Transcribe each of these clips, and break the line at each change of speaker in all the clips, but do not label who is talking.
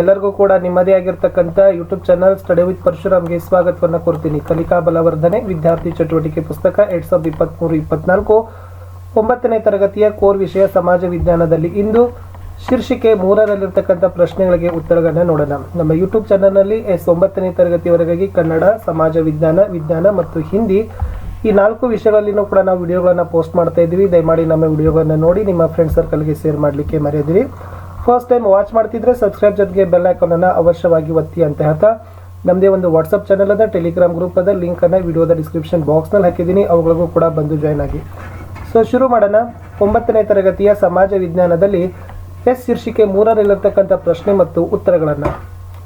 ಎಲ್ಲರಿಗೂ ಕೂಡ ನಿಮ್ಮದೇ ಆಗಿರ್ತಕ್ಕಂಥ ಯೂಟ್ಯೂಬ್ ಚಾನಲ್ ಸ್ಟಡಿ ವಿತ್ ಪರಶುರಾಮ್ಗೆ ಸ್ವಾಗತವನ್ನು ಕೋರ್ತೀನಿ. ಕಲಿಕಾ ಬಲವರ್ಧನೆ ವಿದ್ಯಾರ್ಥಿ ಚಟುವಟಿಕೆ ಪುಸ್ತಕ 2023-24 9ನೇ ತರಗತಿಯ ಕೋರ್ ವಿಷಯ ಸಮಾಜ ವಿಜ್ಞಾನದಲ್ಲಿ ಇಂದು ಶೀರ್ಷಿಕೆ 3ರಲ್ಲಿರ್ತಕ್ಕಂಥ ಪ್ರಶ್ನೆಗಳಿಗೆ ಉತ್ತರಗಳನ್ನು ನೋಡೋಣ. ನಮ್ಮ ಯೂಟ್ಯೂಬ್ ಚಾನಲ್ನಲ್ಲಿ 9ನೇ ತರಗತಿಯವರೆಗಾಗಿ ಕನ್ನಡ, ಸಮಾಜ ವಿಜ್ಞಾನ ಮತ್ತು ಹಿಂದಿ ಈ 4 ವಿಷಯಗಳಲ್ಲಿನೂ ಕೂಡ ನಾವು ವಿಡಿಯೋಗಳನ್ನು ಪೋಸ್ಟ್ ಮಾಡ್ತಾ ಇದ್ದೀವಿ. ದಯಮಾಡಿ ನಮ್ಮ ವಿಡಿಯೋಗಳನ್ನು ನೋಡಿ ನಿಮ್ಮ ಫ್ರೆಂಡ್ ಸರ್ಕಲ್ಗೆ ಶೇರ್ ಮಾಡಲಿಕ್ಕೆ ಮರೆಯದಿರಿ. ಫಸ್ಟ್ ಟೈಮ್ ವಾಚ್ ಮಾಡ್ತಿದ್ರೆ ಸಬ್ಸ್ಕ್ರೈಬ್ ಜೊತೆಗೆ ಬೆಲ್ ಐಕಾನನ್ನು ಅವಶ್ಯವಾಗಿ ಒತ್ತಿ ಅಂತ ಹೇಳ್ತಾ, ನಮ್ಮದೇ ಒಂದು ವಾಟ್ಸಪ್ ಚಾನಲ್ ಅದ, ಟೆಲಿಗ್ರಾಮ್ ಗ್ರೂಪ್ ಅದ, ಲಿಂಕನ್ನು ವಿಡಿಯೋದ ಡಿಸ್ಕ್ರಿಪ್ಷನ್ ಬಾಕ್ಸ್ನಲ್ಲಿ ಹಾಕಿದ್ದೀನಿ. ಅವುಗಳಿಗೂ ಕೂಡ ಬಂದು ಜಾಯ್ನ್ ಆಗಿ. ಸೊ ಶುರು ಮಾಡೋಣ. 9ನೇ ತರಗತಿಯ ಸಮಾಜ ವಿಜ್ಞಾನದಲ್ಲಿ ಶೀರ್ಷಿಕೆ 3ರಲ್ಲಿರ್ತಕ್ಕಂಥ ಪ್ರಶ್ನೆ ಮತ್ತು ಉತ್ತರಗಳನ್ನು.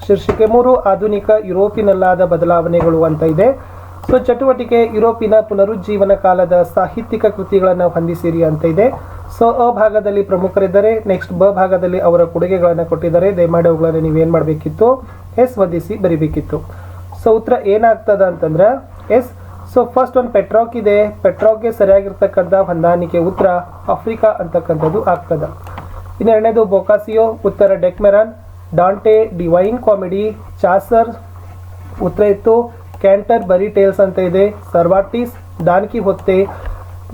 ಶೀರ್ಷಿಕೆ 3 ಆಧುನಿಕ ಯುರೋಪಿನಲ್ಲಾದ ಬದಲಾವಣೆಗಳು ಅಂತ ಇದೆ. ಸೊ ಚಟುವಟಿಕೆ ಯುರೋಪಿನ ಪುನರುಜ್ಜೀವನ ಕಾಲದ ಸಾಹಿತ್ಯಿಕ ಕೃತಿಗಳನ್ನು ಹೊಂದಿಸಿರಿ ಅಂತ ಇದೆ. ಸೊ ಅ ಭಾಗದಲ್ಲಿ ಪ್ರಮುಖರಿದ್ದಾರೆ, ನೆಕ್ಸ್ಟ್ ಬ ಭಾಗದಲ್ಲಿ ಅವರ ಕೊಡುಗೆಗಳನ್ನು ಕೊಟ್ಟಿದ್ದಾರೆ. ದಯಮಾಡಿ ಅವುಗಳನ್ನು ನೀವೇನು ಮಾಡಬೇಕಿತ್ತು, ಎಸ್ ಹೊಂದಿಸಿ ಬರಿಬೇಕಿತ್ತು. ಸೊ ಉತ್ತರ ಏನಾಗ್ತದ ಅಂತಂದ್ರೆ ಎಸ್. ಸೊ ಫಸ್ಟ್ ಒಂದು ಪೆಟ್ರಾಕ್ ಇದೆ, ಪೆಟ್ರಾಕ್ಗೆ ಸರಿಯಾಗಿರ್ತಕ್ಕಂಥ ಹೊಂದಾಣಿಕೆ ಉತ್ತರ ಆಫ್ರಿಕಾ ಅಂತಕ್ಕಂಥದ್ದು ಆಗ್ತದ. ಇನ್ನು ಎರಡನೇದು ಬೊಕಾಸಿಯೋ, ಉತ್ತರ Decameron. Dante Divine Comedy. Chaucer ಉತ್ತರ ಇತ್ತು ಕ್ಯಾಂಟರ್ ಬರಿ ಟೇಲ್ಸ್ ಅಂತ ಇದೆ. Cervantes Don Quixote.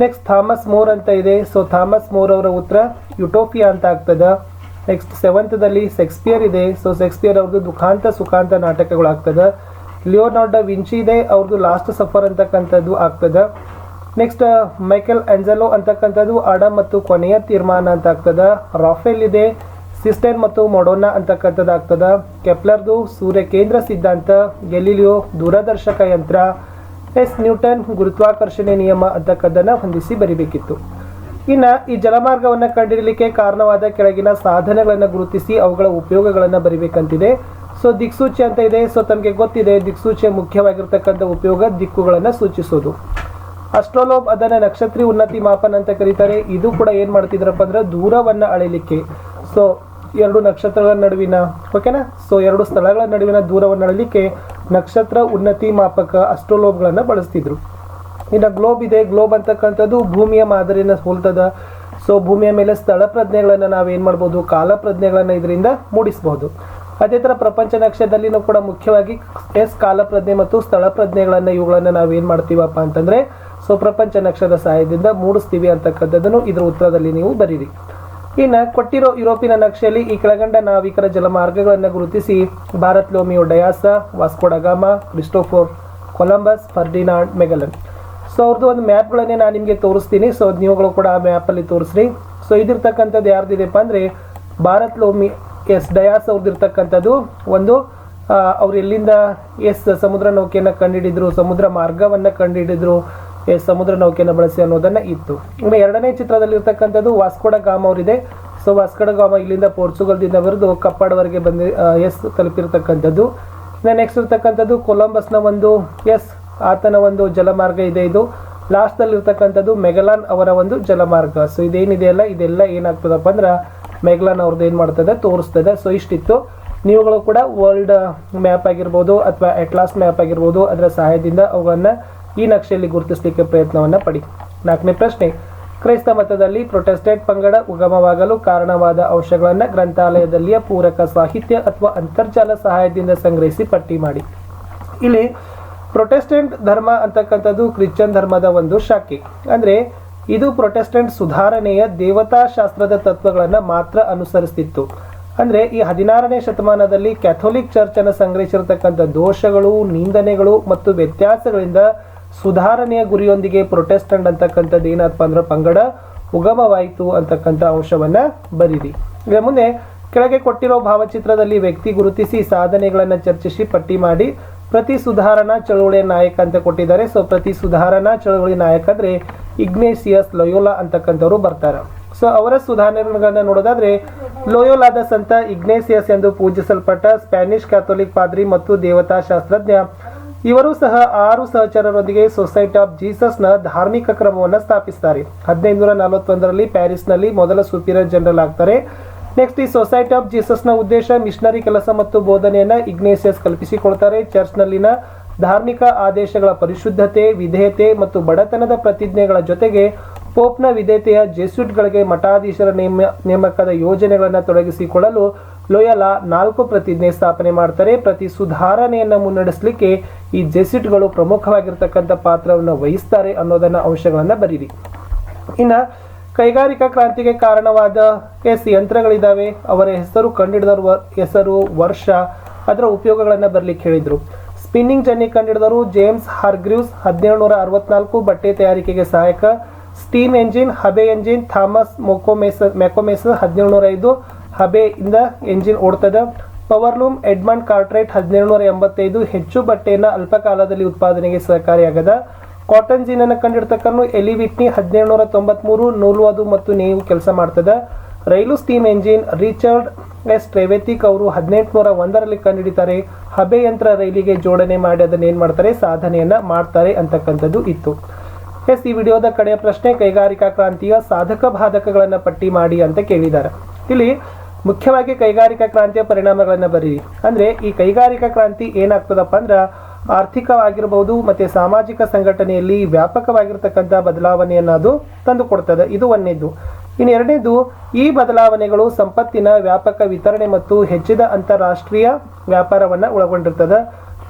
Next Thomas More ಅಂತ ಇದೆ. ಸೊ ಥಾಮಸ್ ಮೋರ್ ಅವರ ಉತ್ತರ ಯುಟೋಪಿಯಾ ಅಂತ ಆಗ್ತದ. ನೆಕ್ಸ್ಟ್ 7th ಶೇಕ್ಸ್ಪಿಯರ್ ಇದೆ. ಸೊ ಶೇಕ್ಸ್ಪಿಯರ್ ಅವ್ರದ್ದು ದುಃಖಾಂತ ಸುಖಾಂತ ನಾಟಕಗಳು ಆಗ್ತದ. ಲಿಯೋನಾರ್ಡೋ ವಿಂಚಿ ಇದೆ, ಅವ್ರದ್ದು ಲಾಸ್ಟ್ ಸಫರ್ ಅಂತಕ್ಕಂಥದ್ದು ಆಗ್ತದ. ನೆಕ್ಸ್ಟ್ ಮೈಕೆಲ್ ಆಂಜೆಲೋ ಅಂತಕ್ಕಂಥದ್ದು ಆಡಮ್ ಮತ್ತು ಕೊನೆಯ ತೀರ್ಮಾನ ಅಂತ ಆಗ್ತದ. ರಾಫೆಲ್ ಇದೆ, ಸಿಸ್ಟೈನ್ ಮತ್ತು ಮೊಡೋನಾ ಅಂತಕ್ಕಂಥದ್ದು ಆಗ್ತದ. ಕೆಪ್ಲರ್ದು ಸೂರ್ಯ ಕೇಂದ್ರ ಸಿದ್ಧಾಂತ. ಗೆಲಿಲಿಯೋ ದೂರದರ್ಶಕ ಯಂತ್ರ. ಎಸ್ ನ್ಯೂಟನ್ ಗುರುತ್ವಾಕರ್ಷಣೆ ನಿಯಮ ಅಂತಕ್ಕದ್ದನ್ನು ಹೊಂದಿಸಿ ಬರಿಬೇಕಿತ್ತು. ಇನ್ನು ಈ ಜಲಮಾರ್ಗವನ್ನು ಕಂಡುಹಿಡಲಿಕ್ಕೆ ಕಾರಣವಾದ ಕೆಳಗಿನ ಸಾಧನಗಳನ್ನು ಗುರುತಿಸಿ ಅವುಗಳ ಉಪಯೋಗಗಳನ್ನು ಬರಿಬೇಕಂತಿದೆ. ಸೊ ದಿಕ್ಸೂಚಿ ಅಂತ ಇದೆ. ಸೊ ತಮಗೆ ಗೊತ್ತಿದೆ ದಿಕ್ಸೂಚಿಯ ಮುಖ್ಯವಾಗಿರ್ತಕ್ಕಂಥ ಉಪಯೋಗ ದಿಕ್ಕುಗಳನ್ನು ಸೂಚಿಸೋದು. ಅಸ್ಟ್ರೋಲೋಬ್ ಅದನ್ನು ನಕ್ಷತ್ರಿ ಉನ್ನತಿ ಮಾಪನ ಅಂತ ಕರೀತಾರೆ. ಇದು ಕೂಡ ಏನು ಮಾಡ್ತಿದ್ರಪ್ಪ ಅಂದ್ರೆ ದೂರವನ್ನು ಅಳಿಲಿಕ್ಕೆ. ಸೊ 2 ನಕ್ಷತ್ರಗಳ ನಡುವಿನ ಓಕೆನಾ, ಸೊ 2 ಸ್ಥಳಗಳ ನಡುವಿನ ದೂರವನ್ನು ಅಳಿಲಿಕ್ಕೆ ನಕ್ಷತ್ರ ಉನ್ನತಿ ಮಾಪಕ ಅಸ್ಟ್ರೋಲೋಬ್ಗಳನ್ನು ಬಳಸ್ತಿದ್ರು. ಇನ್ನು ಗ್ಲೋಬ್ ಇದೆ. ಗ್ಲೋಬ್ ಅಂತಕ್ಕಂಥದ್ದು ಭೂಮಿಯ ಮಾದರಿಯನ್ನು ಹೋಲ್ತದ. ಸೊ ಭೂಮಿಯ ಮೇಲೆ ಸ್ಥಳ ಪ್ರಜ್ಞೆಗಳನ್ನು ನಾವೇನು ಮಾಡ್ಬೋದು, ಕಾಲ ಪ್ರಜ್ಞೆಗಳನ್ನು ಇದರಿಂದ ಮೂಡಿಸಬಹುದು. ಅದೇ ಥರ ಪ್ರಪಂಚ ನಕ್ಷತ್ರದಲ್ಲಿನೂ ಕೂಡ ಮುಖ್ಯವಾಗಿ ಕಾಲ ಪ್ರಜ್ಞೆ ಮತ್ತು ಸ್ಥಳ ಪ್ರಜ್ಞೆಗಳನ್ನು ಇವುಗಳನ್ನು ನಾವೇನು ಮಾಡ್ತೀವಪ್ಪ ಅಂತಂದರೆ ಸೊ ಪ್ರಪಂಚ ನಕ್ಷತ್ರದ ಸಹಾಯದಿಂದ ಮೂಡಿಸ್ತೀವಿ ಅಂತಕ್ಕಂಥದ್ದನ್ನು ಇದರ ಉತ್ತರದಲ್ಲಿ ನೀವು ಬರೀರಿ. ಇನ್ನು ಕೊಟ್ಟಿರೋ ಯುರೋಪಿನ ನಕ್ಷೆಯಲ್ಲಿ ಈ ಕೆಳಗಂಡ ನಾವಿಕರ ಜಲಮಾರ್ಗಗಳನ್ನು ಗುರುತಿಸಿ. Bharat ಲೋಮಿಯೋ Dias, Vasco da Gama, Christopher Columbus, Ferdinand Magellan. So ಅವ್ರದ್ದು ಒಂದು ಮ್ಯಾಪ್ಗಳನ್ನೇ ನಾನು ನಿಮಗೆ ತೋರಿಸ್ತೀನಿ. ಸೊ ನೀವುಗಳು ಕೂಡ ಆ ಮ್ಯಾಪಲ್ಲಿ ತೋರಿಸ್ರಿ. ಸೊ ಇದಿರ್ತಕ್ಕಂಥದ್ದು ಯಾರ್ದಿದೆಪ್ಪ ಅಂದರೆ ಭಾರತ್ ಲೋಮಿ ಡಯಾಸ್ ಅವ್ರದ್ದಿರ್ತಕ್ಕಂಥದ್ದು ಒಂದು ಅವ್ರು ಎಲ್ಲಿಂದ ಸಮುದ್ರ ನೌಕೆಯನ್ನು ಕಂಡುಹಿಡಿದ್ರು, ಸಮುದ್ರ ಮಾರ್ಗವನ್ನು ಕಂಡುಹಿಡಿದ್ರು, ಸಮುದ್ರ ನೌಕೆಯನ್ನು ಬಳಸಿ ಅನ್ನೋದನ್ನು ಇತ್ತು. ಇನ್ನು ಎರಡನೇ ಚಿತ್ರದಲ್ಲಿರ್ತಕ್ಕಂಥದ್ದು Vasco da gamma ಅವರಿದೆ. So Vasco da gamma ಇಲ್ಲಿಂದ ಪೋರ್ಚುಗಲ್ದಿಂದ ಬರೆದು ಕಪ್ಪಾಡವರೆಗೆ ಬಂದು ತಲುಪಿರ್ತಕ್ಕಂಥದ್ದು. ಇನ್ನು ನೆಕ್ಸ್ಟ್ ಇರ್ತಕ್ಕಂಥದ್ದು ಕೊಲಂಬಸ್ನ ಒಂದು ಆತನ ಒಂದು ಜಲಮಾರ್ಗ ಇದೆ. ಇದು ಲಾಸ್ಟ್ದಲ್ಲಿರ್ತಕ್ಕಂಥದ್ದು ಮೆಗಲಾನ್ ಅವರ ಒಂದು ಜಲಮಾರ್ಗ. ಸೊ ಇದೇನಿದೆಯಲ್ಲ ಇದೆಲ್ಲ ಏನಾಗ್ತದಪ್ಪ ಅಂದ್ರೆ ಮೆಗಲಾನ್ ಅವ್ರದ್ದು ಏನು ಮಾಡ್ತದೆ ತೋರಿಸ್ತದೆ. ಸೊ ಇಷ್ಟಿತ್ತು. ನೀವುಗಳು ಕೂಡ ವರ್ಲ್ಡ್ ಮ್ಯಾಪ್ ಆಗಿರ್ಬೋದು ಅಥವಾ ಅಟ್ಲಾಸ್ ಮ್ಯಾಪ್ ಆಗಿರ್ಬೋದು ಅದರ ಸಹಾಯದಿಂದ ಅವುಗಳನ್ನು ಈ ನಕ್ಷೆಯಲ್ಲಿ ಗುರುತಿಸಲಿಕ್ಕೆ ಪ್ರಯತ್ನವನ್ನು ಪಡಿ. 4ನೇ ಪ್ರಶ್ನೆ, ಕ್ರೈಸ್ತ ಮತದಲ್ಲಿ ಪ್ರೊಟೆಸ್ಟೆಂಟ್ ಪಂಗಡ ಉಗಮವಾಗಲು ಕಾರಣವಾದ ಅಂಶಗಳನ್ನು ಗ್ರಂಥಾಲಯದಲ್ಲಿಯ ಪೂರಕ ಸಾಹಿತ್ಯ ಅಥವಾ ಅಂತರ್ಜಾಲ ಸಹಾಯದಿಂದ ಸಂಗ್ರಹಿಸಿ ಪಟ್ಟಿ ಮಾಡಿ. ಇಲ್ಲಿ ಪ್ರೊಟೆಸ್ಟೆಂಟ್ ಧರ್ಮ ಅಂತಕ್ಕಂಥದ್ದು ಕ್ರಿಶ್ಚಿಯನ್ ಧರ್ಮದ ಒಂದು ಶಾಖೆ. ಅಂದರೆ ಇದು ಪ್ರೊಟೆಸ್ಟೆಂಟ್ ಸುಧಾರಣೆಯ ದೇವತಾಶಾಸ್ತ್ರದ ತತ್ವಗಳನ್ನು ಮಾತ್ರ ಅನುಸರಿಸ್ತಿತ್ತು. ಅಂದರೆ ಈ 16ನೇ ಶತಮಾನದಲ್ಲಿ ಕ್ಯಾಥೋಲಿಕ್ ಚರ್ಚನ್ನು ಸಂಗ್ರಹಿಸಿರ್ತಕ್ಕಂಥ ದೋಷಗಳು, ನಿಂದನೆಗಳು ಮತ್ತು ವ್ಯತ್ಯಾಸಗಳಿಂದ ಸುಧಾರಣೆಯ ಗುರಿಯೊಂದಿಗೆ ಪ್ರೊಟೆಸ್ಟೆಂಟ್ ಅಂತಕ್ಕಂಥದ್ದು ಏನಪ್ಪ ಅಂದ್ರೆ ಪಂಗಡ ಉಗಮವಾಯಿತು ಅಂತಕ್ಕಂಥ ಅಂಶವನ್ನು ಬರೀರಿ. ಈಗ ಮುಂದೆ ಕೆಳಗೆ ಕೊಟ್ಟಿರೋ ಭಾವಚಿತ್ರದಲ್ಲಿ ವ್ಯಕ್ತಿ ಗುರುತಿಸಿ ಸಾಧನೆಗಳನ್ನು ಚರ್ಚಿಸಿ ಪಟ್ಟಿ ಮಾಡಿ. ಪ್ರತಿ ಸುಧಾರಣಾ ಚಳುವಳಿಯ ನಾಯಕ ಅಂತ ಕೊಟ್ಟಿದ್ದಾರೆ. ಸೊ ಪ್ರತಿ ಸುಧಾರಣಾ ಚಳುವಳಿ ನಾಯಕ ಅಂದರೆ ಇಗ್ನೇಸಿಯಸ್ ಲೊಯೋಲಾ ಅಂತಕ್ಕಂಥವ್ರು ಬರ್ತಾರೆ. ಸೊ ಅವರ ಸುಧಾರಣೆಗಳನ್ನು ನೋಡೋದಾದ್ರೆ ಲೊಯೋಲಾದ ಸಂತ ಇಗ್ನೇಸಿಯಸ್ ಎಂದು ಪೂಜಿಸಲ್ಪಟ್ಟ ಸ್ಪ್ಯಾನಿಷ್ ಕ್ಯಾಥೋಲಿಕ್ ಪಾದ್ರಿ ಮತ್ತು ದೇವತಾಶಾಸ್ತ್ರಜ್ಞ. ಇವರು ಸಹ 6 ಸಹಚರರೊಂದಿಗೆ ಸೊಸೈಟಿ ಆಫ್ ಜೀಸಸ್ನ ಧಾರ್ಮಿಕ ಕ್ರಮವನ್ನು ಸ್ಥಾಪಿಸ್ತಾರೆ. 1541ರಲ್ಲಿ ಪ್ಯಾರಿಸ್ನಲ್ಲಿ ಮೊದಲ ಸುಪೀರಿಯರ್ ಜನರಲ್ ಆಗ್ತಾರೆ. ನೆಕ್ಸ್ಟ್ ಈ ಸೊಸೈಟಿ ಆಫ್ ಜೀಸಸ್ನ ಉದ್ದೇಶ ಮಿಷನರಿ ಕೆಲಸ ಮತ್ತು ಬೋಧನೆಯನ್ನು ಇಗ್ನೇಸಿಯಸ್ ಕಲ್ಪಿಸಿಕೊಳ್ತಾರೆ. ಚರ್ಚ್ನಲ್ಲಿನ ಧಾರ್ಮಿಕ ಆದೇಶಗಳ ಪರಿಶುದ್ಧತೆ, ವಿಧೇಯತೆ ಮತ್ತು ಬಡತನದ ಪ್ರತಿಜ್ಞೆಗಳ ಜೊತೆಗೆ ಪೋಪ್ನ ವಿಧೇಯತೆಯ ಜೆಸ್ಯೂಟ್ಗಳಿಗೆ ಮಠಾಧೀಶರ ನೇಮಕದ ಯೋಜನೆಗಳನ್ನು ತೊಡಗಿಸಿಕೊಳ್ಳಲು ಲೋಯಲಾ 4 ಪ್ರತಿಜ್ಞೆ ಸ್ಥಾಪನೆ ಮಾಡ್ತಾರೆ. ಪ್ರತಿ ಸುಧಾರಣೆಯನ್ನು ಮುನ್ನಡೆಸಲಿಕ್ಕೆ ಈ ಜೆಸ್ಯೂಟ್ಗಳು ಪ್ರಮುಖವಾಗಿರ್ತಕ್ಕಂಥ ಪಾತ್ರವನ್ನು ವಹಿಸ್ತಾರೆ ಅನ್ನೋದನ್ನ ಅಂಶಗಳನ್ನು ಬರೀರಿ. ಇನ್ನು ಕೈಗಾರಿಕಾ ಕ್ರಾಂತಿಗೆ ಕಾರಣವಾದ ಯಂತ್ರಗಳಿದ್ದಾವೆ, ಅವರ ಹೆಸರು, ಕಂಡುಹಿಡಿದವರ ಹೆಸರು, ವರ್ಷ, ಅದರ ಉಪಯೋಗಗಳನ್ನು ಬರಲಿಕ್ಕೆ ಹೇಳಿದರು. ಸ್ಪಿನ್ನಿಂಗ್ ಜನ್ನಿ ಕಂಡುಹಿಡಿದವರು ಜೇಮ್ಸ್ ಹಾರ್ಗ್ರೀವ್ಸ್ 1764, ಬಟ್ಟೆ ತಯಾರಿಕೆಗೆ ಸಹಾಯಕ. ಸ್ಟೀಮ್ ಎಂಜಿನ್, ಹಬೆ ಎಂಜಿನ್, ಥಾಮಸ್ ಮ್ಯಾಕೋಮೆಸ್ 1705, ಹಬೆ ಇಂದ ಎಂಜಿನ್ ಓಡ್ತದ. ಪವರ್ಲೂಮ್ ಎಡ್ಮಂಡ್ ಕಾರ್ಟ್ರೈಟ್ 1785, ಹೆಚ್ಚು ಬಟ್ಟೆಯನ್ನು ಅಲ್ಪಕಾಲದಲ್ಲಿ ಉತ್ಪಾದನೆಗೆ ಸಹಕಾರಿಯಾಗದ. ಕಾಟನ್ ಜೀನ್ ಅನ್ನು ಕಂಡಿಡ್ತಕ್ಕನ್ನು ಎಲಿ ವಿಟ್ನಿ 1793, ನೂಲುವುದು ಮತ್ತು ನೇವು ಕೆಲಸ ಮಾಡ್ತದ. ರೈಲು ಸ್ಟೀಮ್ ಎಂಜಿನ್ ರಿಚರ್ಡ್ ಎಸ್ ಟ್ರೆವೆತಿಕ್ ಅವರು 1801ರಲ್ಲಿ ಕಂಡುಹಿಡಿತಾರೆ. ಹಬೆ ಯಂತ್ರ ರೈಲಿಗೆ ಜೋಡಣೆ ಮಾಡಿ ಅದನ್ನ ಏನ್ ಮಾಡ್ತಾರೆ, ಸಾಧನೆಯನ್ನ ಮಾಡ್ತಾರೆ ಅಂತಕ್ಕಂಥದ್ದು ಇತ್ತು. ಈ ವಿಡಿಯೋದ ಕಡೆಯ ಪ್ರಶ್ನೆ, ಕೈಗಾರಿಕಾ ಕ್ರಾಂತಿಯ ಸಾಧಕ ಬಾಧಕಗಳನ್ನ ಪಟ್ಟಿ ಮಾಡಿ ಅಂತ ಕೇಳಿದ್ದಾರೆ. ಇಲ್ಲಿ ಮುಖ್ಯವಾಗಿ ಕೈಗಾರಿಕಾ ಕ್ರಾಂತಿಯ ಪರಿಣಾಮಗಳನ್ನ ಬರೀ. ಅಂದ್ರೆ ಈ ಕೈಗಾರಿಕಾ ಕ್ರಾಂತಿ ಏನಾಗ್ತದಪ್ಪ ಅಂದ್ರ ಆರ್ಥಿಕವಾಗಿರಬಹುದು ಮತ್ತೆ ಸಾಮಾಜಿಕ ಸಂಘಟನೆಯಲ್ಲಿ ವ್ಯಾಪಕವಾಗಿರ್ತಕ್ಕಂಥ ಬದಲಾವಣೆಯನ್ನು ಅದು ತಂದು ಕೊಡ್ತದೆ. ಇದು ಒಂದನೇದು. ಇನ್ನು ಎರಡನೇದು, ಈ ಬದಲಾವಣೆಗಳು ಸಂಪತ್ತಿನ ವ್ಯಾಪಕ ವಿತರಣೆ ಮತ್ತು ಹೆಚ್ಚಿದ ಅಂತಾರಾಷ್ಟ್ರೀಯ ವ್ಯಾಪಾರವನ್ನು ಒಳಗೊಂಡಿರ್ತದೆ.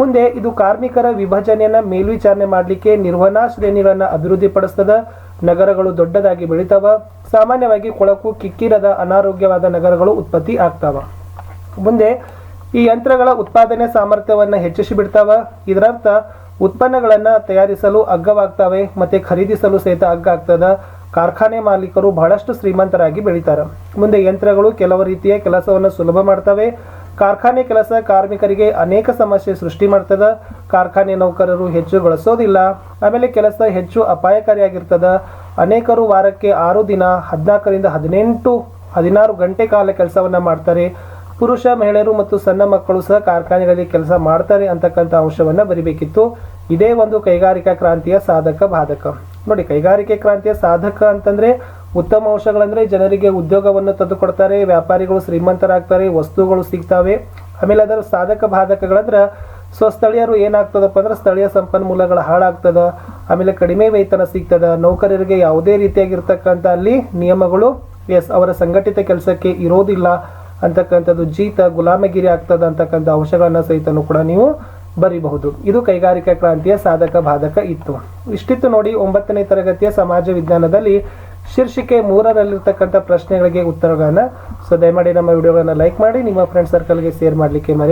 ಮುಂದೆ ಇದು ಕಾರ್ಮಿಕರ ವಿಭಜನೆಯನ್ನ ಮೇಲ್ವಿಚಾರಣೆ ಮಾಡಲಿಕ್ಕೆ ನಿರ್ವಹಣಾ ಶ್ರೇಣಿಗಳನ್ನು ಅಭಿವೃದ್ಧಿಪಡಿಸ್ತದೆ. ನಗರಗಳು ದೊಡ್ಡದಾಗಿ ಬೆಳಿತಾವ. ಸಾಮಾನ್ಯವಾಗಿ ಕೊಳಕು ಕಿಕ್ಕಿರದ ಅನಾರೋಗ್ಯವಾದ ನಗರಗಳು ಉತ್ಪತ್ತಿ ಆಗ್ತಾವ. ಮುಂದೆ ಈ ಯಂತ್ರಗಳ ಉತ್ಪಾದನೆ ಸಾಮರ್ಥ್ಯವನ್ನು ಹೆಚ್ಚಿಸಿ ಬಿಡ್ತಾವ. ಇದರರ್ಥ ಉತ್ಪನ್ನಗಳನ್ನು ತಯಾರಿಸಲು ಅಗ್ಗವಾಗ್ತವೆ ಮತ್ತೆ ಖರೀದಿಸಲು ಸಹಿತ ಅಗ್ಗ ಆಗ್ತದ. ಕಾರ್ಖಾನೆ ಮಾಲೀಕರು ಬಹಳಷ್ಟು ಶ್ರೀಮಂತರಾಗಿ ಬೆಳಿತಾರೆ. ಮುಂದೆ ಯಂತ್ರಗಳು ಕೆಲವು ರೀತಿಯ ಕೆಲಸವನ್ನು ಸುಲಭ ಮಾಡ್ತವೆ. ಕಾರ್ಖಾನೆ ಕೆಲಸ ಕಾರ್ಮಿಕರಿಗೆ ಅನೇಕ ಸಮಸ್ಯೆ ಸೃಷ್ಟಿ ಮಾಡ್ತದ. ಕಾರ್ಖಾನೆ ನೌಕರರು ಹೆಚ್ಚು ಗಳಿಸೋದಿಲ್ಲ. ಆಮೇಲೆ ಕೆಲಸ ಹೆಚ್ಚು ಅಪಾಯಕಾರಿಯಾಗಿರ್ತದ. ಅನೇಕರು ವಾರಕ್ಕೆ 6 ದಿನ 14ರಿಂದ 16 ಗಂಟೆ ಕಾಲ ಕೆಲಸವನ್ನ ಮಾಡ್ತಾರೆ. ಪುರುಷ, ಮಹಿಳೆಯರು ಮತ್ತು ಸಣ್ಣ ಮಕ್ಕಳು ಸಹ ಕಾರ್ಖಾನೆಗಳಲ್ಲಿ ಕೆಲಸ ಮಾಡ್ತಾರೆ ಅಂತಕ್ಕಂಥ ಅಂಶವನ್ನ ಬರಿಬೇಕಿತ್ತು. ಇದೇ ಒಂದು ಕೈಗಾರಿಕಾ ಕ್ರಾಂತಿಯ ಸಾಧಕ ಬಾಧಕ. ನೋಡಿ, ಕೈಗಾರಿಕೆ ಕ್ರಾಂತಿಯ ಸಾಧಕ ಅಂತಂದ್ರೆ ಉತ್ತಮ ಅಂಶಗಳಂದ್ರೆ ಜನರಿಗೆ ಉದ್ಯೋಗವನ್ನು ತಂದುಕೊಡ್ತಾರೆ, ವ್ಯಾಪಾರಿಗಳು ಶ್ರೀಮಂತರಾಗ್ತಾರೆ, ವಸ್ತುಗಳು ಸಿಗ್ತವೆ. ಆಮೇಲೆ ಅದರ ಸಾಧಕ ಬಾಧಕಗಳಂದ್ರೆ ಸ್ವಸ್ಥಳೀಯರು ಏನಾಗ್ತದಪ್ಪ ಅಂದ್ರೆ ಸ್ಥಳೀಯ ಸಂಪನ್ಮೂಲಗಳ ಹಾಳಾಗ್ತದ. ಆಮೇಲೆ ಕಡಿಮೆ ವೇತನ ಸಿಗ್ತದ. ನೌಕರರಿಗೆ ಯಾವುದೇ ರೀತಿಯಾಗಿರ್ತಕ್ಕಂಥ ಅಲ್ಲಿ ನಿಯಮಗಳು ಅವರ ಸಂಘಟಿತ ಕೆಲಸಕ್ಕೆ ಇರೋದಿಲ್ಲ ಅಂತಕ್ಕಂಥದ್ದು, ಜೀತ ಗುಲಾಮಗಿರಿ ಆಗ್ತದ ಅಂತಕ್ಕಂಥ ಅಂಶಗಳನ್ನ ಸಹಿತನೂ ಕೂಡ ನೀವು ಬರಿಬಹುದು. ಇದು ಕೈಗಾರಿಕಾ ಕ್ರಾಂತಿಯ ಸಾಧಕ ಬಾಧಕ ಇತ್ತು. ಇಷ್ಟಿತ್ತು ನೋಡಿ 9ನೇ ತರಗತಿಯ ಸಮಾಜ ವಿಜ್ಞಾನದಲ್ಲಿ ಶೀರ್ಷಿಕೆ 3ರಲ್ಲಿರ್ತಕ್ಕಂಥ ಪ್ರಶ್ನೆಗಳಿಗೆ ಉತ್ತರಗಳನ್ನ. ಸೊ ದಯಮಾಡಿ ನಮ್ಮ ವಿಡಿಯೋಗಳನ್ನ ಲೈಕ್ ಮಾಡಿ, ನಿಮ್ಮ ಫ್ರೆಂಡ್ ಸರ್ಕಲ್ಗೆ ಶೇರ್ ಮಾಡಲಿಕ್ಕೆ ಮರೆಯಬೇಡಿ.